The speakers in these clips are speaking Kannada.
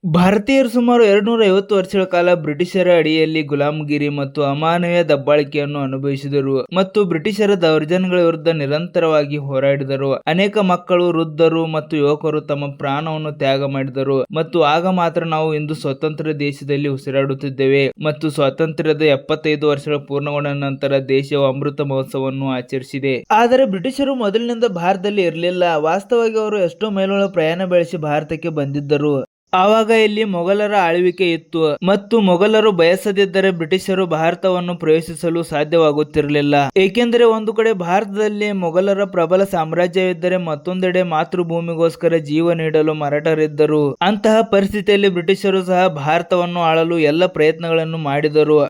ಭಾರತೀಯರು ಸುಮಾರು 250 ವರ್ಷಗಳ ಕಾಲ ಬ್ರಿಟಿಷರ ಅಡಿಯಲ್ಲಿ ಗುಲಾಮಗಿರಿ ಮತ್ತು ಅಮಾನವೀಯ ದಬ್ಬಾಳಿಕೆಯನ್ನು ಅನುಭವಿಸಿದರು ಮತ್ತು ಬ್ರಿಟಿಷರ ದೌರ್ಜನ್ಯಗಳ ವಿರುದ್ಧ ನಿರಂತರವಾಗಿ ಹೋರಾಡಿದರು. ಅನೇಕ ಮಕ್ಕಳು, ವೃದ್ಧರು ಮತ್ತು ಯುವಕರು ತಮ್ಮ ಪ್ರಾಣವನ್ನು ತ್ಯಾಗ ಮಾಡಿದರು ಮತ್ತು ಆಗ ಮಾತ್ರ ನಾವು ಇಂದು ಸ್ವತಂತ್ರ ದೇಶದಲ್ಲಿ ಉಸಿರಾಡುತ್ತಿದ್ದೇವೆ. ಮತ್ತು ಸ್ವಾತಂತ್ರ್ಯದ 75 ವರ್ಷಗಳು ಪೂರ್ಣಗೊಂಡ ನಂತರ ದೇಶವು ಅಮೃತ ಮಹೋತ್ಸವವನ್ನು ಆಚರಿಸಿದೆ. ಆದರೆ ಬ್ರಿಟಿಷರು ಮೊದಲಿನಿಂದ ಭಾರತದಲ್ಲಿ ಇರಲಿಲ್ಲ. ವಾಸ್ತವವಾಗಿ ಅವರು ಎಷ್ಟೋ ಮೈಲುಗಳ ಪ್ರಯಾಣ ಬೆಳೆಸಿ ಭಾರತಕ್ಕೆ ಬಂದಿದ್ದರು. ಆವಾಗ ಇಲ್ಲಿ ಮೊಘಲರ ಆಳ್ವಿಕೆ ಇತ್ತು ಮತ್ತು ಮೊಘಲರು ಬಯಸದಿದ್ದರೆ ಬ್ರಿಟಿಷರು ಭಾರತವನ್ನು ಪ್ರವೇಶಿಸಲು ಸಾಧ್ಯವಾಗುತ್ತಿರಲಿಲ್ಲ. ಏಕೆಂದರೆ ಒಂದು ಕಡೆ ಭಾರತದಲ್ಲಿ ಮೊಘಲರ ಪ್ರಬಲ ಸಾಮ್ರಾಜ್ಯವಿದ್ದರೆ ಮತ್ತೊಂದೆಡೆ ಮಾತೃಭೂಮಿಗೋಸ್ಕರ ಜೀವ ನೀಡಲು ಮರಾಠರಿದ್ದರು. ಅಂತಹ ಪರಿಸ್ಥಿತಿಯಲ್ಲಿ ಬ್ರಿಟಿಷರು ಸಹ ಭಾರತವನ್ನು ಆಳಲು ಎಲ್ಲ ಪ್ರಯತ್ನಗಳನ್ನು ಮಾಡಿದರು.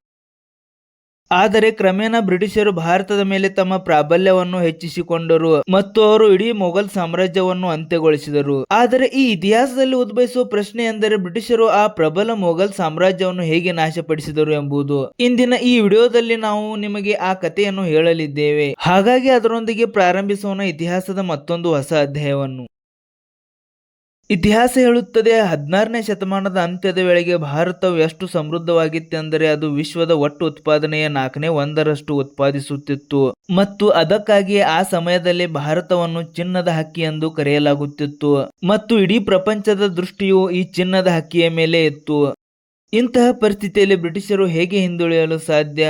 ಆದರೆ ಕ್ರಮೇಣ ಬ್ರಿಟಿಷರು ಭಾರತದ ಮೇಲೆ ತಮ್ಮ ಪ್ರಾಬಲ್ಯವನ್ನು ಹೆಚ್ಚಿಸಿಕೊಂಡರು ಮತ್ತು ಅವರು ಇಡೀ ಮೊಘಲ್ ಸಾಮ್ರಾಜ್ಯವನ್ನು ಅಂತ್ಯಗೊಳಿಸಿದರು. ಆದರೆ ಈ ಇತಿಹಾಸದಲ್ಲಿ ಉದ್ಭವಿಸುವ ಪ್ರಶ್ನೆ ಎಂದರೆ ಬ್ರಿಟಿಷರು ಆ ಪ್ರಬಲ ಮೊಘಲ್ ಸಾಮ್ರಾಜ್ಯವನ್ನು ಹೇಗೆ ನಾಶಪಡಿಸಿದರು ಎಂಬುದು. ಇಂದಿನ ಈ ವಿಡಿಯೋದಲ್ಲಿ ನಾವು ನಿಮಗೆ ಆ ಕಥೆಯನ್ನು ಹೇಳಲಿದ್ದೇವೆ. ಹಾಗಾಗಿ ಅದರೊಂದಿಗೆ ಪ್ರಾರಂಭಿಸೋಣ ಇತಿಹಾಸದ ಮತ್ತೊಂದು ಹೊಸ ಅಧ್ಯಾಯವನ್ನು. ಇತಿಹಾಸ ಹೇಳುತ್ತದೆ 16ನೇ ಶತಮಾನದ ಅಂತ್ಯದ ವೇಳೆಗೆ ಭಾರತವು ಎಷ್ಟು ಸಮೃದ್ಧವಾಗಿತ್ತೆಂದರೆ ಅದು ವಿಶ್ವದ ಒಟ್ಟು ಉತ್ಪಾದನೆಯ 1/4 ಉತ್ಪಾದಿಸುತ್ತಿತ್ತು ಮತ್ತು ಅದಕ್ಕಾಗಿ ಆ ಸಮಯದಲ್ಲಿ ಭಾರತವನ್ನು ಚಿನ್ನದ ಹಕ್ಕಿ ಎಂದು ಕರೆಯಲಾಗುತ್ತಿತ್ತು ಮತ್ತು ಇಡೀ ಪ್ರಪಂಚದ ದೃಷ್ಟಿಯು ಈ ಚಿನ್ನದ ಹಕ್ಕಿಯ ಮೇಲೆ ಇತ್ತು. ಇಂತಹ ಪರಿಸ್ಥಿತಿಯಲ್ಲಿ ಬ್ರಿಟಿಷರು ಹೇಗೆ ಹಿಂದುಳಿಯಲು ಸಾಧ್ಯ?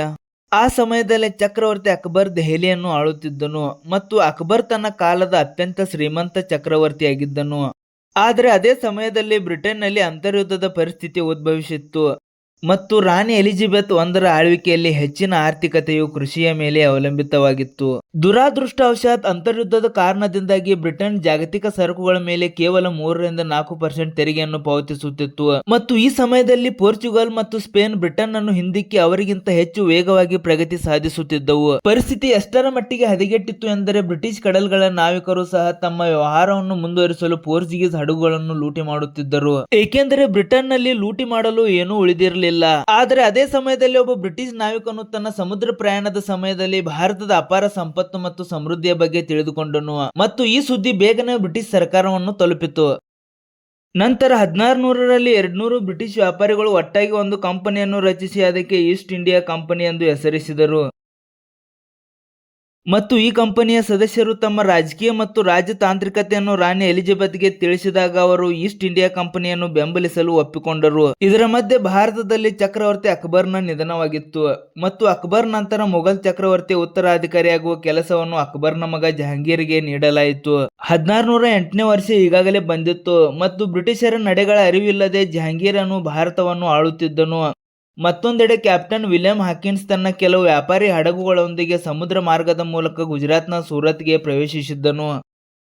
ಆ ಸಮಯದಲ್ಲಿ ಚಕ್ರವರ್ತಿ ಅಕ್ಬರ್ ದೆಹಲಿಯನ್ನು ಆಳುತ್ತಿದ್ದನು ಮತ್ತು ಅಕ್ಬರ್ ತನ್ನ ಕಾಲದ ಅತ್ಯಂತ ಶ್ರೀಮಂತ ಚಕ್ರವರ್ತಿಯಾಗಿದ್ದನು. ಆದರೆ ಅದೇ ಸಮಯದಲ್ಲಿ ಬ್ರಿಟನ್ನಲ್ಲಿ ಅಂತರ್ಯುದ್ಧದ ಪರಿಸ್ಥಿತಿ ಉದ್ಭವಿಸಿತ್ತು ಮತ್ತು ರಾಣಿ ಎಲಿಜಬೆತ್ ಒಂದರ ಆಳ್ವಿಕೆಯಲ್ಲಿ ಹೆಚ್ಚಿನ ಆರ್ಥಿಕತೆಯು ಕೃಷಿಯ ಮೇಲೆ ಅವಲಂಬಿತವಾಗಿತ್ತು. ದುರಾದೃಷ್ಟವಶಾತ್ ಅಂತರ್ಯುದ್ಧದ ಕಾರಣದಿಂದಾಗಿ ಬ್ರಿಟನ್ ಜಾಗತಿಕ ಸರಕುಗಳ ಮೇಲೆ ಕೇವಲ 3-4% ತೆರಿಗೆಯನ್ನು ಪಾವತಿಸುತ್ತಿತ್ತು ಮತ್ತು ಈ ಸಮಯದಲ್ಲಿ ಪೋರ್ಚುಗಲ್ ಮತ್ತು ಸ್ಪೇನ್ ಬ್ರಿಟನ್ ಅನ್ನು ಹಿಂದಿಕ್ಕಿ ಅವರಿಗಿಂತ ಹೆಚ್ಚು ವೇಗವಾಗಿ ಪ್ರಗತಿ ಸಾಧಿಸುತ್ತಿದ್ದವು. ಪರಿಸ್ಥಿತಿ ಎಷ್ಟರ ಮಟ್ಟಿಗೆ ಹದಗೆಟ್ಟಿತ್ತು ಎಂದರೆ ಬ್ರಿಟಿಷ್ ಕಡಲ್ಗಳ ನಾವಿಕರು ಸಹ ತಮ್ಮ ವ್ಯವಹಾರವನ್ನು ಮುಂದುವರಿಸಲು ಪೋರ್ಚುಗೀಸ್ ಹಡಗುಗಳನ್ನು ಲೂಟಿ ಮಾಡುತ್ತಿದ್ದರು, ಏಕೆಂದರೆ ಬ್ರಿಟನ್ ನಲ್ಲಿ ಲೂಟಿ ಮಾಡಲು ಏನೂ ಉಳಿದಿರಲಿಲ್ಲ. ಆದರೆ ಅದೇ ಸಮಯದಲ್ಲಿ ಒಬ್ಬ ಬ್ರಿಟಿಷ್ ನಾವಿಕನು ತನ್ನ ಸಮುದ್ರ ಪ್ರಯಾಣದ ಸಮಯದಲ್ಲಿ ಭಾರತದ ಅಪಾರ ಸಂಪತ್ತು ಮತ್ತು ಸಮೃದ್ಧಿಯ ಬಗ್ಗೆ ತಿಳಿದುಕೊಂಡನು ಮತ್ತು ಈ ಸುದ್ದಿ ಬೇಗನೆ ಬ್ರಿಟಿಷ್ ಸರ್ಕಾರವನ್ನು ತಲುಪಿತು. ನಂತರ 1600ರಲ್ಲಿ 200 ಬ್ರಿಟಿಷ್ ವ್ಯಾಪಾರಿಗಳು ಒಟ್ಟಾಗಿ ಒಂದು ಕಂಪನಿಯನ್ನು ರಚಿಸಿ ಅದಕ್ಕೆ ಈಸ್ಟ್ ಇಂಡಿಯಾ ಕಂಪನಿ ಎಂದು ಹೆಸರಿಸಿದರು ಮತ್ತು ಈ ಕಂಪನಿಯ ಸದಸ್ಯರು ತಮ್ಮ ರಾಜಕೀಯ ಮತ್ತು ರಾಜತಾಂತ್ರಿಕತೆಯನ್ನು ರಾಣಿ ಎಲಿಜಬೆತ್ಗೆ ತಿಳಿಸಿದಾಗ ಅವರು ಈಸ್ಟ್ ಇಂಡಿಯಾ ಕಂಪನಿಯನ್ನು ಬೆಂಬಲಿಸಲು ಒಪ್ಪಿಕೊಂಡರು. ಇದರ ಮಧ್ಯೆ ಭಾರತದಲ್ಲಿ ಚಕ್ರವರ್ತಿ ಅಕ್ಬರ್ನ ನಿಧನವಾಗಿತ್ತು ಮತ್ತು ಅಕ್ಬರ್ ನಂತರ ಮೊಘಲ್ ಚಕ್ರವರ್ತಿ ಉತ್ತರಾಧಿಕಾರಿಯಾಗುವ ಕೆಲಸವನ್ನು ಅಕ್ಬರ್ನ ಮಗ ಜಹಾಂಗೀರ್ಗೆ ನೀಡಲಾಯಿತು. 1608ನೇ ವರ್ಷ ಈಗಾಗಲೇ ಬಂದಿತ್ತು ಮತ್ತು ಬ್ರಿಟಿಷರ ನಡೆಗಳ ಅರಿವಿಲ್ಲದೆ ಜಹಾಂಗೀರನು ಭಾರತವನ್ನು ಆಳುತ್ತಿದ್ದನು. ಮತ್ತೊಂದೆಡೆ ಕ್ಯಾಪ್ಟನ್ ವಿಲಿಯಂ ಹಾಕಿನ್ಸ್ ತನ್ನ ಕೆಲವು ವ್ಯಾಪಾರಿ ಹಡಗುಗಳೊಂದಿಗೆ ಸಮುದ್ರ ಮಾರ್ಗದ ಮೂಲಕ ಗುಜರಾತ್ನ ಸೂರತ್ಗೆ ಪ್ರವೇಶಿಸಿದ್ದನು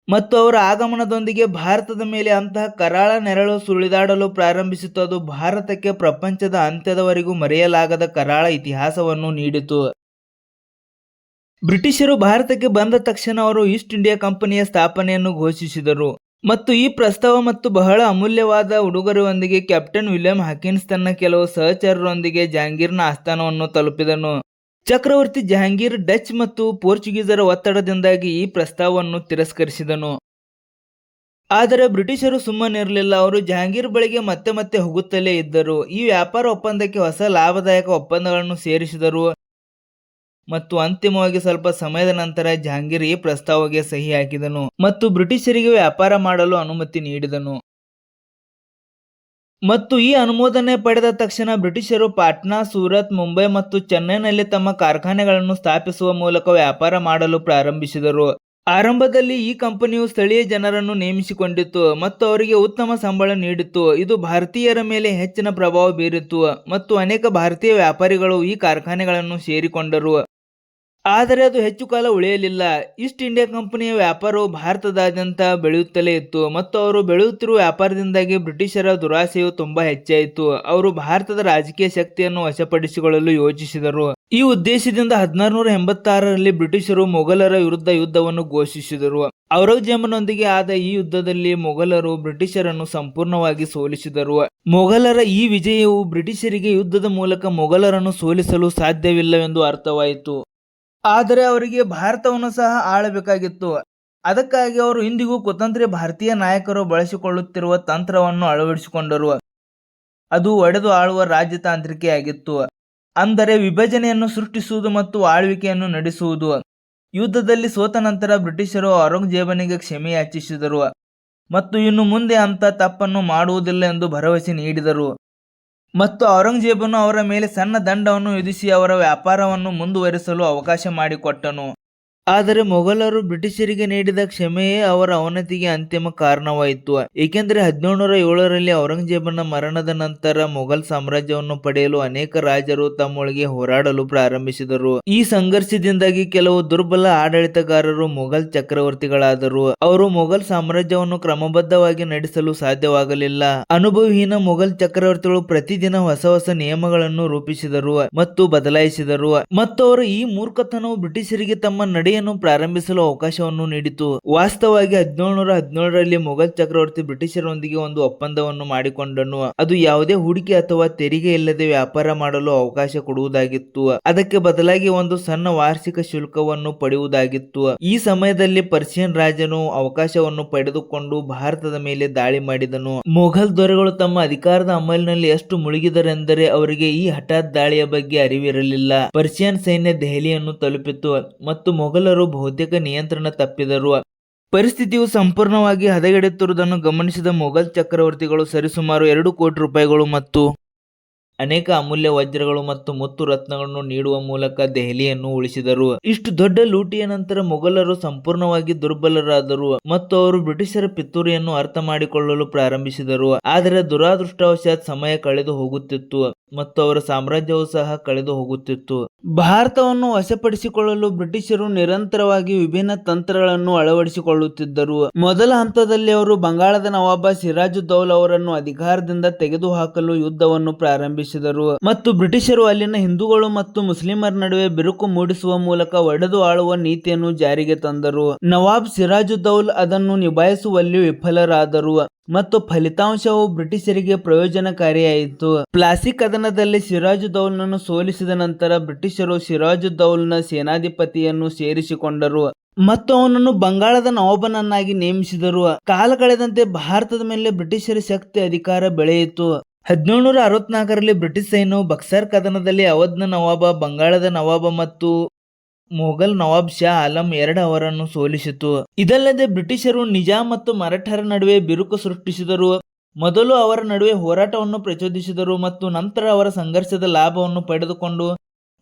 ಮತ್ತು ಅವರ ಆಗಮನದೊಂದಿಗೆ ಭಾರತದ ಮೇಲೆ ಅಂತಹ ಕರಾಳ ನೆರಳು ಸುಳಿದಾಡಲು ಪ್ರಾರಂಭಿಸಿತು. ಅದು ಭಾರತಕ್ಕೆ ಪ್ರಪಂಚದ ಅಂತ್ಯದವರೆಗೂ ಮರೆಯಲಾಗದ ಕರಾಳ ಇತಿಹಾಸವನ್ನು ನೀಡಿತು. ಬ್ರಿಟಿಷರು ಭಾರತಕ್ಕೆ ಬಂದ ತಕ್ಷಣ ಅವರು ಈಸ್ಟ್ ಇಂಡಿಯಾ ಕಂಪನಿಯ ಸ್ಥಾಪನೆಯನ್ನು ಘೋಷಿಸಿದರು ಮತ್ತು ಈ ಪ್ರಸ್ತಾವ ಮತ್ತು ಬಹಳ ಅಮೂಲ್ಯವಾದ ಉಡುಗೊರೆಯೊಂದಿಗೆ ಕ್ಯಾಪ್ಟನ್ ವಿಲಿಯಂ ಹಾಕಿನ್ಸ್ ತನ್ನ ಕೆಲವು ಸಹಚರರೊಂದಿಗೆ ಜಹಾಂಗೀರ್ನ ಆಸ್ಥಾನವನ್ನು ತಲುಪಿದನು. ಚಕ್ರವರ್ತಿ ಜಹಾಂಗೀರ್ ಡಚ್ ಮತ್ತು ಪೋರ್ಚುಗೀಸರ ಒತ್ತಡದಿಂದಾಗಿ ಈ ಪ್ರಸ್ತಾವವನ್ನು ತಿರಸ್ಕರಿಸಿದನು. ಆದರೆ ಬ್ರಿಟಿಷರು ಸುಮ್ಮನಿರಲಿಲ್ಲ. ಅವರು ಜಹಾಂಗೀರ್ ಬಳಿಗೆ ಮತ್ತೆ ಮತ್ತೆ ಹೋಗುತ್ತಲೇ ಇದ್ದರು. ಈ ವ್ಯಾಪಾರ ಒಪ್ಪಂದಕ್ಕೆ ಹೊಸ ಲಾಭದಾಯಕ ಒಪ್ಪಂದಗಳನ್ನು ಸೇರಿಸಿದರು ಮತ್ತು ಅಂತಿಮವಾಗಿ ಸ್ವಲ್ಪ ಸಮಯದ ನಂತರ ಜಹಾಂಗೀರ್ ಈ ಪ್ರಸ್ತಾವಕ್ಕೆ ಸಹಿ ಹಾಕಿದನು ಮತ್ತು ಬ್ರಿಟಿಷರಿಗೆ ವ್ಯಾಪಾರ ಮಾಡಲು ಅನುಮತಿ ನೀಡಿದನು. ಮತ್ತು ಈ ಅನುಮೋದನೆ ಪಡೆದ ತಕ್ಷಣ ಬ್ರಿಟಿಷರು ಪಾಟ್ನಾ, ಸೂರತ್, ಮುಂಬೈ ಮತ್ತು ಚೆನ್ನೈನಲ್ಲಿ ತಮ್ಮ ಕಾರ್ಖಾನೆಗಳನ್ನು ಸ್ಥಾಪಿಸುವ ಮೂಲಕ ವ್ಯಾಪಾರ ಮಾಡಲು ಪ್ರಾರಂಭಿಸಿದರು. ಆರಂಭದಲ್ಲಿ ಈ ಕಂಪನಿಯು ಸ್ಥಳೀಯ ಜನರನ್ನು ನೇಮಿಸಿಕೊಂಡಿತು ಮತ್ತು ಅವರಿಗೆ ಉತ್ತಮ ಸಂಬಳ ನೀಡಿತು. ಇದು ಭಾರತೀಯರ ಮೇಲೆ ಹೆಚ್ಚಿನ ಪ್ರಭಾವ ಬೀರಿತು ಮತ್ತು ಅನೇಕ ಭಾರತೀಯ ವ್ಯಾಪಾರಿಗಳು ಈ ಕಾರ್ಖಾನೆಗಳನ್ನು ಸೇರಿಕೊಂಡರು. ಆದರೆ ಅದು ಹೆಚ್ಚು ಕಾಲ ಉಳಿಯಲಿಲ್ಲ. ಈಸ್ಟ್ ಇಂಡಿಯಾ ಕಂಪನಿಯ ವ್ಯಾಪಾರವು ಭಾರತದಾದ್ಯಂತ ಬೆಳೆಯುತ್ತಲೇ ಇತ್ತು ಮತ್ತು ಅವರು ಬೆಳೆಯುತ್ತಿರುವ ವ್ಯಾಪಾರದಿಂದಾಗಿ ಬ್ರಿಟಿಷರ ದುರಾಸೆಯು ತುಂಬಾ ಹೆಚ್ಚಾಯಿತು. ಅವರು ಭಾರತದ ರಾಜಕೀಯ ಶಕ್ತಿಯನ್ನು ವಶಪಡಿಸಿಕೊಳ್ಳಲು ಯೋಚಿಸಿದರು. ಈ ಉದ್ದೇಶದಿಂದ 1686ರಲ್ಲಿ ಬ್ರಿಟಿಷರು ಮೊಘಲರ ವಿರುದ್ಧ ಯುದ್ಧವನ್ನು ಘೋಷಿಸಿದರು. ಔರಂಗಜೇಬನೊಂದಿಗೆ ಆದ ಈ ಯುದ್ಧದಲ್ಲಿ ಮೊಘಲರು ಬ್ರಿಟಿಷರನ್ನು ಸಂಪೂರ್ಣವಾಗಿ ಸೋಲಿಸಿದರು. ಮೊಘಲರ ಈ ವಿಜಯವು ಬ್ರಿಟಿಷರಿಗೆ ಯುದ್ಧದ ಮೂಲಕ ಮೊಘಲರನ್ನು ಸೋಲಿಸಲು ಸಾಧ್ಯವಿಲ್ಲವೆಂದು ಅರ್ಥವಾಯಿತು. ಆದರೆ ಅವರಿಗೆ ಭಾರತವನ್ನು ಸಹ ಆಳಬೇಕಾಗಿತ್ತು. ಅದಕ್ಕಾಗಿ ಅವರು ಇಂದಿಗೂ ಕುತಂತ್ರಿ ಭಾರತೀಯ ನಾಯಕರು ಬಳಸಿಕೊಳ್ಳುತ್ತಿರುವ ತಂತ್ರವನ್ನು ಅಳವಡಿಸಿಕೊಂಡರು. ಅದು ಒಡೆದು ಆಳುವ ರಾಜತಾಂತ್ರಿಕೆಯಾಗಿತ್ತು. ಅಂದರೆ ವಿಭಜನೆಯನ್ನು ಸೃಷ್ಟಿಸುವುದು ಮತ್ತು ಆಳ್ವಿಕೆಯನ್ನು ನಡೆಸುವುದು. ಯುದ್ಧದಲ್ಲಿ ಸೋತ ನಂತರ ಬ್ರಿಟಿಷರು ಔರಂಗಜೇಬನಿಗೆ ಕ್ಷಮೆ ಯಾಚಿಸಿದರು ಮತ್ತು ಇನ್ನು ಮುಂದೆ ಅಂಥ ತಪ್ಪನ್ನು ಮಾಡುವುದಿಲ್ಲ ಎಂದು ಭರವಸೆ ನೀಡಿದರು. ಮತ್ತು ಔರಂಗಜೇಬನು ಅವರ ಮೇಲೆ ಸಣ್ಣ ದಂಡವನ್ನು ವಿಧಿಸಿ ಅವರ ವ್ಯಾಪಾರವನ್ನು ಮುಂದುವರಿಸಲು ಅವಕಾಶ ಮಾಡಿಕೊಟ್ಟನು. ಆದರೆ ಮೊಘಲರು ಬ್ರಿಟಿಷರಿಗೆ ನೀಡಿದ ಕ್ಷಮೆಯೇ ಅವರ ಅವನತಿಗೆ ಅಂತಿಮ ಕಾರಣವಾಯಿತು. ಏಕೆಂದರೆ 1707ರಲ್ಲಿ ಔರಂಗಜೇಬನ ಮರಣದ ನಂತರ ಮೊಘಲ್ ಸಾಮ್ರಾಜ್ಯವನ್ನು ಪಡೆಯಲು ಅನೇಕ ರಾಜರು ತಮ್ಮೊಳಗೆ ಹೋರಾಡಲು ಪ್ರಾರಂಭಿಸಿದರು. ಈ ಸಂಘರ್ಷದಿಂದಾಗಿ ಕೆಲವು ದುರ್ಬಲ ಆಡಳಿತಗಾರರು ಮೊಘಲ್ ಚಕ್ರವರ್ತಿಗಳಾದರು. ಅವರು ಮೊಘಲ್ ಸಾಮ್ರಾಜ್ಯವನ್ನು ಕ್ರಮಬದ್ಧವಾಗಿ ನಡೆಸಲು ಸಾಧ್ಯವಾಗಲಿಲ್ಲ. ಅನುಭವಹೀನ ಮೊಘಲ್ ಚಕ್ರವರ್ತಿಗಳು ಪ್ರತಿದಿನ ಹೊಸ ಹೊಸ ನಿಯಮಗಳನ್ನು ರೂಪಿಸಿದರು ಮತ್ತು ಬದಲಾಯಿಸಿದರು, ಮತ್ತು ಅವರ ಈ ಮೂರ್ಖತನವು ಬ್ರಿಟಿಷರಿಗೆ ತಮ್ಮ ನಡೆಯನ್ನು ಪ್ರಾರಂಭಿಸಲು ಅವಕಾಶವನ್ನು ನೀಡಿತು. ವಾಸ್ತವವಾಗಿ 1717ರಲ್ಲಿ ಮೊಘಲ್ ಚಕ್ರವರ್ತಿ ಬ್ರಿಟಿಷರೊಂದಿಗೆ ಒಂದು ಒಪ್ಪಂದವನ್ನು ಮಾಡಿಕೊಂಡನು. ಅದು ಯಾವುದೇ ಹೂಡಿಕೆ ಅಥವಾ ತೆರಿಗೆ ಇಲ್ಲದೆ ವ್ಯಾಪಾರ ಮಾಡಲು ಅವಕಾಶ ಕೊಡುವುದಾಗಿತ್ತು. ಅದಕ್ಕೆ ಬದಲಾಗಿ ಒಂದು ಸಣ್ಣ ವಾರ್ಷಿಕ ಶುಲ್ಕವನ್ನು ಪಡೆಯುವುದಾಗಿತ್ತು. ಈ ಸಮಯದಲ್ಲಿ ಪರ್ಷಿಯನ್ ರಾಜನು ಅವಕಾಶವನ್ನು ಪಡೆದುಕೊಂಡು ಭಾರತದ ಮೇಲೆ ದಾಳಿ ಮಾಡಿದನು. ಮೊಘಲ್ ದೊರೆಗಳು ತಮ್ಮ ಅಧಿಕಾರದ ಅಮಲಿನಲ್ಲಿ ಎಷ್ಟು ಮುಳುಗಿದರೆಂದರೆ ಅವರಿಗೆ ಈ ಹಠಾತ್ ದಾಳಿಯ ಬಗ್ಗೆ ಅರಿವಿರಲಿಲ್ಲ. ಪರ್ಷಿಯನ್ ಸೈನ್ಯ ದೆಹಲಿಯನ್ನು ತಲುಪಿತು ಮತ್ತು ಮೊಘಲರು ಬಹುತೇಕ ನಿಯಂತ್ರಣ ತಪ್ಪಿದರು. ಪರಿಸ್ಥಿತಿಯು ಸಂಪೂರ್ಣವಾಗಿ ಹದಗೆಡುತ್ತಿರುವುದನ್ನು ಗಮನಿಸಿದ ಮೊಘಲ್ ಚಕ್ರವರ್ತಿಗಳು ಸರಿಸುಮಾರು 2 ಕೋಟಿ ರೂಪಾಯಿಗಳು ಮತ್ತು ಅನೇಕ ಅಮೂಲ್ಯ ವಜ್ರಗಳು ಮತ್ತು ಮುತ್ತು ರತ್ನಗಳನ್ನು ನೀಡುವ ಮೂಲಕ ದೆಹಲಿಯನ್ನು ಉಳಿಸಿದರು. ಇಷ್ಟು ದೊಡ್ಡ ಲೂಟಿಯ ನಂತರ ಮೊಘಲರು ಸಂಪೂರ್ಣವಾಗಿ ದುರ್ಬಲರಾದರು ಮತ್ತು ಅವರು ಬ್ರಿಟಿಷರ ಪಿತೂರಿಯನ್ನು ಅರ್ಥ ಮಾಡಿಕೊಳ್ಳಲು ಪ್ರಾರಂಭಿಸಿದರು. ಆದರೆ ದುರಾದೃಷ್ಟವಶಾತ್ ಸಮಯ ಕಳೆದು ಹೋಗುತ್ತಿತ್ತು ಮತ್ತು ಅವರ ಸಾಮ್ರಾಜ್ಯವು ಸಹ ಕಳೆದು ಹೋಗುತ್ತಿತ್ತು. ಭಾರತವನ್ನು ವಶಪಡಿಸಿಕೊಳ್ಳಲು ಬ್ರಿಟಿಷರು ನಿರಂತರವಾಗಿ ವಿಭಿನ್ನ ತಂತ್ರಗಳನ್ನು ಅಳವಡಿಸಿಕೊಳ್ಳುತ್ತಿದ್ದರು. ಮೊದಲ ಹಂತದಲ್ಲಿ ಅವರು ಬಂಗಾಳದ ನವಾಬ ಸಿರಾಜುದ್ದೌಲ ಅವರನ್ನು ಅಧಿಕಾರದಿಂದ ತೆಗೆದುಹಾಕಲು ಯುದ್ಧವನ್ನು ಪ್ರಾರಂಭಿಸಿದರು ಮತ್ತು ಬ್ರಿಟಿಷರು ಅಲ್ಲಿನ ಹಿಂದೂಗಳು ಮತ್ತು ಮುಸ್ಲಿಮರ ನಡುವೆ ಬಿರುಕು ಮೂಡಿಸುವ ಮೂಲಕ ಒಡೆದು ಆಳುವ ನೀತಿಯನ್ನು ಜಾರಿಗೆ ತಂದರು. ನವಾಬ್ ಸಿರಾಜುದ್ದೌಲ ಅದನ್ನು ನಿಭಾಯಿಸುವಲ್ಲಿ ವಿಫಲರಾದರು ಮತ್ತು ಫಲಿತಾಂಶವು ಬ್ರಿಟಿಷರಿಗೆ ಪ್ರಯೋಜನಕಾರಿಯಾಯಿತು. ಪ್ಲಾಸಿ ಕದನದಲ್ಲಿ ಸಿರಾಜುದ್ದೌಲನನ್ನು ಸೋಲಿಸಿದ ನಂತರ ಬ್ರಿಟಿಷರು ಸಿರಾಜುದ್ದೌಲನ ಸೇನಾಧಿಪತಿಯನ್ನು ಸೇರಿಸಿಕೊಂಡರು ಮತ್ತು ಅವನನ್ನು ಬಂಗಾಳದ ನವಾಬನನ್ನಾಗಿ ನೇಮಿಸಿದರು. ಕಾಲ ಕಳೆದಂತೆ ಭಾರತದ ಮೇಲೆ ಬ್ರಿಟಿಷರ ಶಕ್ತಿ ಅಧಿಕಾರ ಬೆಳೆಯಿತು. 1764ರಲ್ಲಿ ಬ್ರಿಟಿಷ್ ಸೈನ್ಯವು ಬಕ್ಸರ್ ಕದನದಲ್ಲಿ ಅವಧ್ನ ನವಾಬ, ಬಂಗಾಳದ ನವಾಬ ಮತ್ತು ಮೊಘಲ್ ನವಾಬ್ ಶಾ ಆಲಂ II ಅವರನ್ನು ಸೋಲಿಸಿತು. ಇದಲ್ಲದೆ ಬ್ರಿಟಿಷರು ನಿಜಾಮ್ ಮತ್ತು ಮರಾಠರ ನಡುವೆ ಬಿರುಕು ಸೃಷ್ಟಿಸಿದರು. ಮೊದಲು ಅವರ ನಡುವೆ ಹೋರಾಟವನ್ನು ಪ್ರಚೋದಿಸಿದರು ಮತ್ತು ನಂತರ ಅವರ ಸಂಘರ್ಷದ ಲಾಭವನ್ನು ಪಡೆದುಕೊಂಡು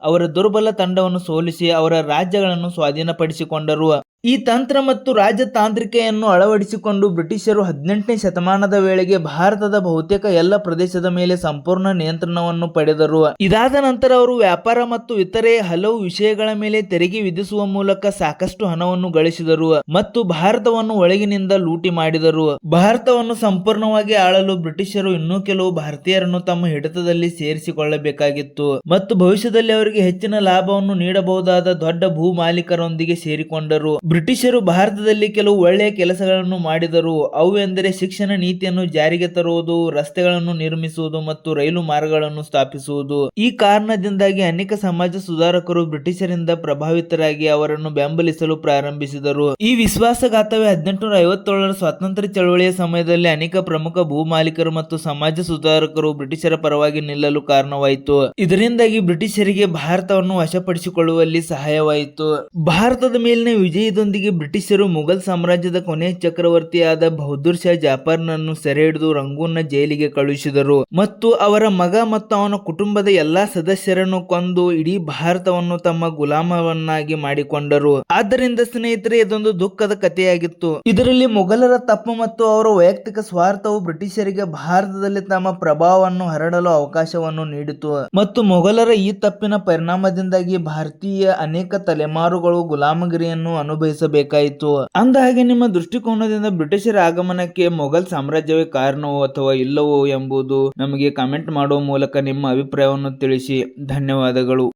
ಅವರ ದುರ್ಬಲ ತಂಡವನ್ನು ಸೋಲಿಸಿ ಅವರ ರಾಜ್ಯಗಳನ್ನು ಸ್ವಾಧೀನಪಡಿಸಿಕೊಂಡರು. ಈ ತಂತ್ರ ಮತ್ತು ರಾಜತಾಂತ್ರಿಕೆಯನ್ನು ಅಳವಡಿಸಿಕೊಂಡು ಬ್ರಿಟಿಷರು 18ನೇ ಶತಮಾನದ ವೇಳೆಗೆ ಭಾರತದ ಬಹುತೇಕ ಎಲ್ಲ ಪ್ರದೇಶದ ಮೇಲೆ ಸಂಪೂರ್ಣ ನಿಯಂತ್ರಣವನ್ನು ಪಡೆದರು. ಇದಾದ ನಂತರ ಅವರು ವ್ಯಾಪಾರ ಮತ್ತು ಇತರೆ ಹಲವು ವಿಷಯಗಳ ಮೇಲೆ ತೆರಿಗೆ ವಿಧಿಸುವ ಮೂಲಕ ಸಾಕಷ್ಟು ಹಣವನ್ನು ಗಳಿಸಿದರು ಮತ್ತು ಭಾರತವನ್ನು ಒಳಗಿನಿಂದ ಲೂಟಿ ಮಾಡಿದರು. ಭಾರತವನ್ನು ಸಂಪೂರ್ಣವಾಗಿ ಆಳಲು ಬ್ರಿಟಿಷರು ಇನ್ನೂ ಕೆಲವು ಭಾರತೀಯರನ್ನು ತಮ್ಮ ಹಿಡಿತದಲ್ಲಿ ಸೇರಿಸಿಕೊಳ್ಳಬೇಕಾಗಿತ್ತು ಮತ್ತು ಭವಿಷ್ಯದಲ್ಲಿ ಅವರಿಗೆ ಹೆಚ್ಚಿನ ಲಾಭವನ್ನು ನೀಡಬಹುದಾದ ದೊಡ್ಡ ಭೂ ಮಾಲೀಕರೊಂದಿಗೆ ಸೇರಿಕೊಂಡರು. ಬ್ರಿಟಿಷರು ಭಾರತದಲ್ಲಿ ಕೆಲವು ಒಳ್ಳೆಯ ಕೆಲಸಗಳನ್ನು ಮಾಡಿದರು. ಅವು ಎಂದರೆ ಶಿಕ್ಷಣ ನೀತಿಯನ್ನು ಜಾರಿಗೆ ತರುವುದು, ರಸ್ತೆಗಳನ್ನು ನಿರ್ಮಿಸುವುದು ಮತ್ತು ರೈಲು ಮಾರ್ಗಗಳನ್ನು ಸ್ಥಾಪಿಸುವುದು. ಈ ಕಾರಣದಿಂದಾಗಿ ಅನೇಕ ಸಮಾಜ ಸುಧಾರಕರು ಬ್ರಿಟಿಷರಿಂದ ಪ್ರಭಾವಿತರಾಗಿ ಅವರನ್ನು ಬೆಂಬಲಿಸಲು ಪ್ರಾರಂಭಿಸಿದರು. ಈ ವಿಶ್ವಾಸಘಾತವೇ 1857ರ ಸ್ವಾತಂತ್ರ್ಯ ಚಳವಳಿಯ ಸಮಯದಲ್ಲಿ ಅನೇಕ ಪ್ರಮುಖ ಭೂ ಮಾಲೀಕರು ಮತ್ತು ಸಮಾಜ ಸುಧಾರಕರು ಬ್ರಿಟಿಷರ ಪರವಾಗಿ ನಿಲ್ಲಲು ಕಾರಣವಾಯಿತು. ಇದರಿಂದಾಗಿ ಬ್ರಿಟಿಷರಿಗೆ ಭಾರತವನ್ನು ವಶಪಡಿಸಿಕೊಳ್ಳುವಲ್ಲಿ ಸಹಾಯವಾಯಿತು. ಭಾರತದ ಮೇಲಿನ ವಿಜಯದೊಂದಿಗೆ ಬ್ರಿಟಿಷರು ಮೊಘಲ್ ಸಾಮ್ರಾಜ್ಯದ ಕೊನೆಯ ಚಕ್ರವರ್ತಿಯಾದ ಬಹದ್ದೂರ್ ಶಾ ಜಾಫರ್ನನ್ನು ಸೆರೆಹಿಡಿದು ರಂಗೂನ್ನ ಜೈಲಿಗೆ ಕಳುಹಿಸಿದರು ಮತ್ತು ಅವರ ಮಗ ಮತ್ತು ಅವನ ಕುಟುಂಬದ ಎಲ್ಲಾ ಸದಸ್ಯರನ್ನು ಕೊಂದು ಇಡೀ ಭಾರತವನ್ನು ತಮ್ಮ ಗುಲಾಮವನ್ನಾಗಿ ಮಾಡಿಕೊಂಡರು. ಆದ್ದರಿಂದ ಸ್ನೇಹಿತರೆ, ಇದೊಂದು ದುಃಖದ ಕಥೆಯಾಗಿತ್ತು. ಇದರಲ್ಲಿ ಮೊಘಲರ ತಪ್ಪು ಮತ್ತು ಅವರ ವೈಯಕ್ತಿಕ ಸ್ವಾರ್ಥವು ಬ್ರಿಟಿಷರಿಗೆ ಭಾರತದಲ್ಲಿ ತಮ್ಮ ಪ್ರಭಾವವನ್ನು ಹರಡಲು ಅವಕಾಶವನ್ನು ನೀಡಿತು ಮತ್ತು ಮೊಘಲರ ಈ ತಪ್ಪಿನ ಪರಿಣಾಮದಿಂದಾಗಿ ಭಾರತೀಯ ಅನೇಕ ತಲೆಮಾರುಗಳು ಗುಲಾಮಗಿರಿಯನ್ನು ಅನುಭವಿಸಬೇಕಾಯಿತು. ಅಂದಹಾಗೆ ನಿಮ್ಮ ದೃಷ್ಟಿಕೋನದಿಂದ ಬ್ರಿಟಿಷರ ಆಗಮನಕ್ಕೆ ಮೊಘಲ್ ಸಾಮ್ರಾಜ್ಯವೇ ಕಾರಣವೋ ಅಥವಾ ಇಲ್ಲವೋ ಎಂಬುದು ನಮಗೆ ಕಾಮೆಂಟ್ ಮಾಡುವ ಮೂಲಕ ನಿಮ್ಮ ಅಭಿಪ್ರಾಯವನ್ನು ತಿಳಿಸಿ. ಧನ್ಯವಾದಗಳು.